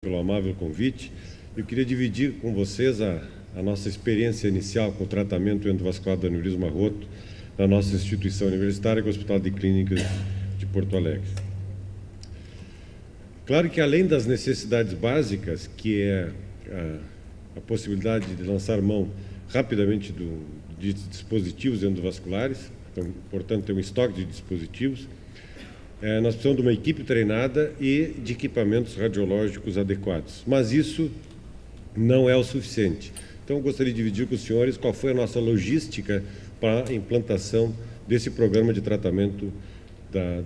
Pelo amável convite. Eu queria dividir com vocês a nossa experiência inicial com o tratamento endovascular do aneurisma roto na nossa instituição universitária, que é o Hospital de Clínicas de Porto Alegre. Claro que, além das necessidades básicas, que é a possibilidade de lançar mão rapidamente de dispositivos endovasculares, então, portanto, ter um estoque de dispositivos, nós precisamos de uma equipe treinada e de equipamentos radiológicos adequados. Mas isso não é o suficiente. Então, eu gostaria de dividir com os senhores qual foi a nossa logística para a implantação desse programa de tratamento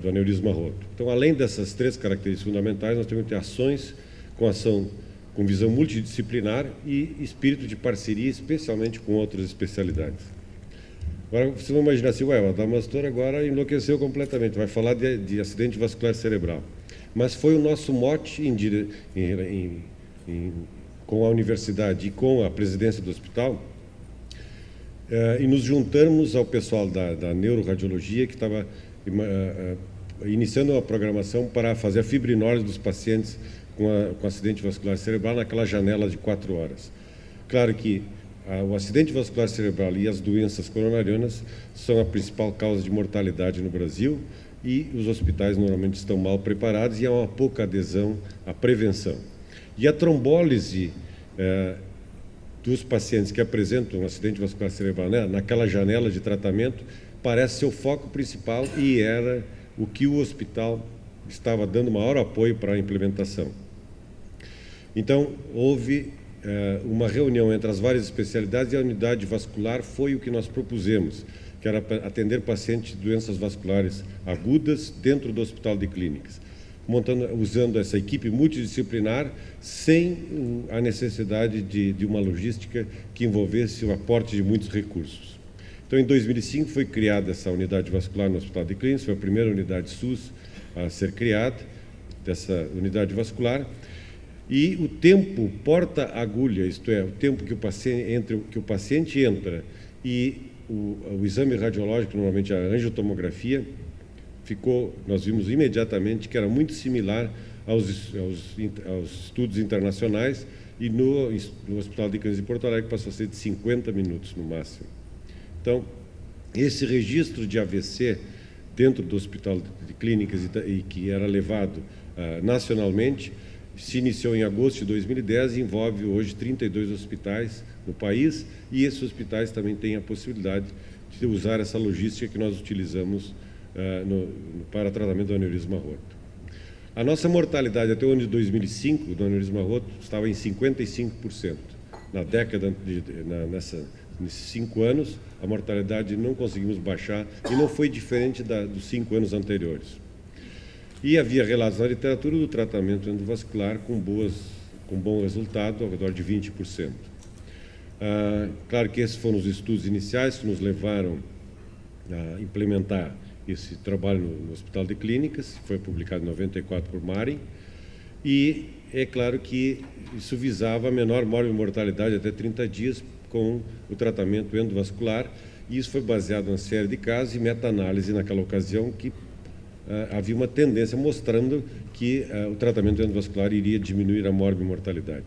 do aneurisma roto. Então, além dessas três características fundamentais, nós temos que ter ações com visão multidisciplinar e espírito de parceria, especialmente com outras especialidades. Agora, vocês vão imaginar assim, o Adamastor agora enlouqueceu completamente, vai falar de acidente vascular cerebral. Mas foi o nosso mote com a universidade e com a presidência do hospital, e nos juntamos ao pessoal da neuroradiologia, que estava iniciando uma programação para fazer a fibrinólise dos pacientes com acidente vascular cerebral naquela janela de 4 horas. Claro que o acidente vascular cerebral e as doenças coronarianas são a principal causa de mortalidade no Brasil e os hospitais normalmente estão mal preparados e há uma pouca adesão à prevenção. E a trombólise dos pacientes que apresentam um acidente vascular cerebral, né, naquela janela de tratamento, parece ser o foco principal e era o que o hospital estava dando maior apoio para a implementação. Então, houve uma reunião entre as várias especialidades e a unidade vascular foi o que nós propusemos, que era atender pacientes de doenças vasculares agudas dentro do Hospital de Clínicas, usando essa equipe multidisciplinar sem a necessidade de uma logística que envolvesse o aporte de muitos recursos. Então, em 2005, foi criada essa unidade vascular no Hospital de Clínicas, foi a primeira unidade SUS a ser criada, dessa unidade vascular. E o tempo porta-agulha, isto é, o tempo que o paciente entra e o exame radiológico, normalmente a angiotomografia, nós vimos imediatamente que era muito similar aos estudos internacionais e no Hospital de Clínicas de Porto Alegre passou a ser de 50 minutos no máximo. Então, esse registro de AVC dentro do Hospital de Clínicas e que era levado nacionalmente, se iniciou em agosto de 2010 e envolve hoje 32 hospitais no país e esses hospitais também têm a possibilidade de usar essa logística que nós utilizamos para tratamento do aneurisma roto. A nossa mortalidade até o ano de 2005 do aneurisma roto estava em 55%. Na década, nesses 5 anos, a mortalidade não conseguimos baixar e não foi diferente dos 5 anos anteriores. E havia relatos na literatura do tratamento endovascular com bom resultado, ao redor de 20%. Claro que esses foram os estudos iniciais que nos levaram a implementar esse trabalho no Hospital de Clínicas, foi publicado em 94 por Marin, e é claro que isso visava a menor mortalidade até 30 dias com o tratamento endovascular, e isso foi baseado em uma série de casos e meta-análise naquela ocasião que havia uma tendência mostrando que o tratamento endovascular iria diminuir a mortalidade.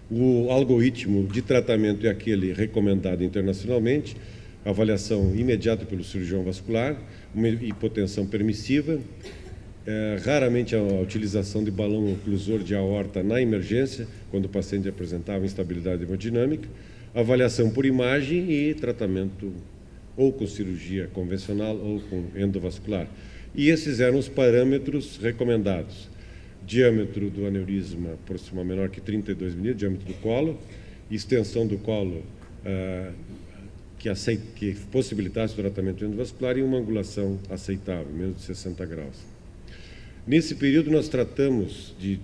O algoritmo de tratamento é aquele recomendado internacionalmente, avaliação imediata pelo cirurgião vascular, uma hipotensão permissiva, raramente a utilização de balão oclusor de aorta na emergência, quando o paciente apresentava instabilidade hemodinâmica, avaliação por imagem e tratamento ou com cirurgia convencional ou com endovascular. E esses eram os parâmetros recomendados. Diâmetro do aneurisma aproximadamente menor que 32 milímetros, diâmetro do colo, extensão do colo que possibilitasse o tratamento endovascular e uma angulação aceitável, menos de 60 graus. Nesse período, nós tratamos, de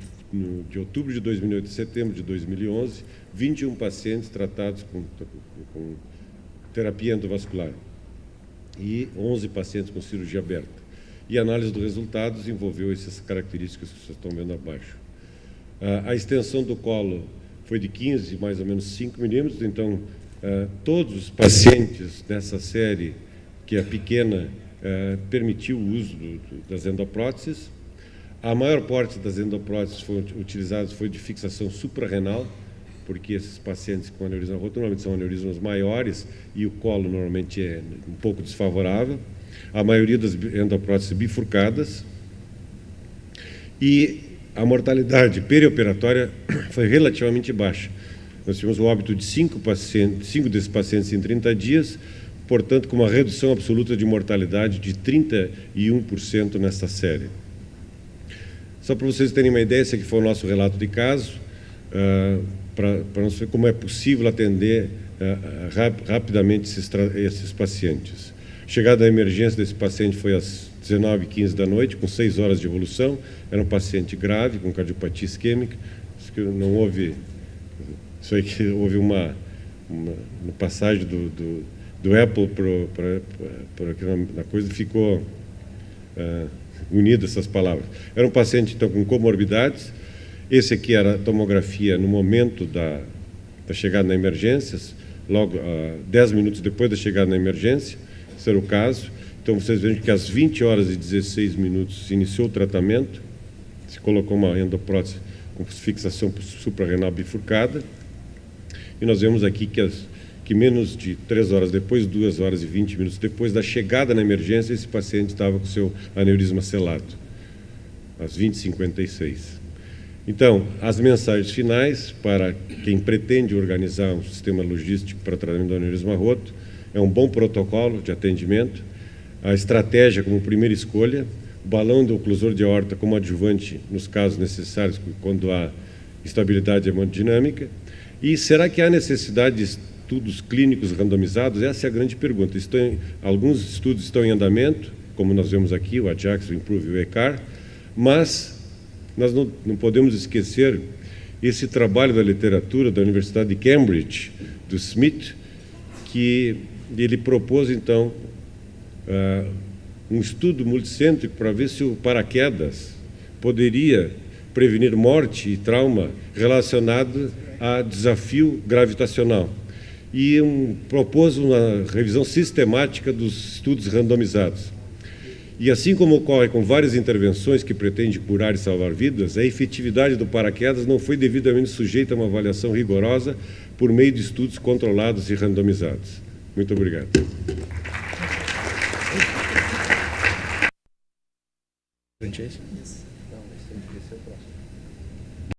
outubro de 2008 a setembro de 2011, 21 pacientes tratados com terapia endovascular e 11 pacientes com cirurgia aberta. E a análise dos resultados envolveu essas características que vocês estão vendo abaixo. A extensão do colo foi de 15, mais ou menos 5 milímetros, então todos os pacientes nessa série, que é pequena, permitiu o uso das endopróteses. A maior parte das endopróteses utilizadas foi de fixação suprarrenal, porque esses pacientes com aneurisma roto normalmente são aneurismas maiores e o colo normalmente é um pouco desfavorável. A maioria das endopróteses bifurcadas. E a mortalidade perioperatória foi relativamente baixa. Nós tivemos o óbito de 5 desses pacientes em 30 dias, portanto, com uma redução absoluta de mortalidade de 31% nesta série. Só para vocês terem uma ideia, esse aqui foi o nosso relato de caso, para nós ver como é possível atender rapidamente esses pacientes. Chegada à emergência desse paciente foi às 19h15 da noite, com 6 horas de evolução. Era um paciente grave, com cardiopatia isquêmica. Isso que não houve... Isso aí que houve uma passagem do Apple na coisa, ficou unida essas palavras. Era um paciente, então, com comorbidades. Esse aqui era a tomografia no momento da chegada na emergência, logo 10 minutos depois da chegada na emergência. Esse era o caso. Então, vocês veem que às 20 horas e 16 minutos se iniciou o tratamento, se colocou uma endoprótese com fixação suprarrenal bifurcada, e nós vemos aqui que menos de 3 horas depois, 2 horas e 20 minutos depois da chegada na emergência, esse paciente estava com seu aneurisma selado, às 20h56. Então, as mensagens finais para quem pretende organizar um sistema logístico para tratamento do aneurisma roto: é um bom protocolo de atendimento, a estratégia como primeira escolha, o balão do oclusor de aorta como adjuvante nos casos necessários, quando há instabilidade hemodinâmica. E será que há necessidade de estudos clínicos randomizados? Essa é a grande pergunta. Alguns estudos estão em andamento, como nós vemos aqui, o AJAX, o IMPROVE e o ECAR, mas nós não podemos esquecer esse trabalho da literatura da Universidade de Cambridge, do Smith, que ele propôs, então, um estudo multicêntrico para ver se o paraquedas poderia prevenir morte e trauma relacionado a desafio gravitacional. E propôs uma revisão sistemática dos estudos randomizados. E assim como ocorre com várias intervenções que pretendem curar e salvar vidas, a efetividade do paraquedas não foi devidamente sujeita a uma avaliação rigorosa por meio de estudos controlados e randomizados. Muito obrigado. Não, esse tem que ser o próximo.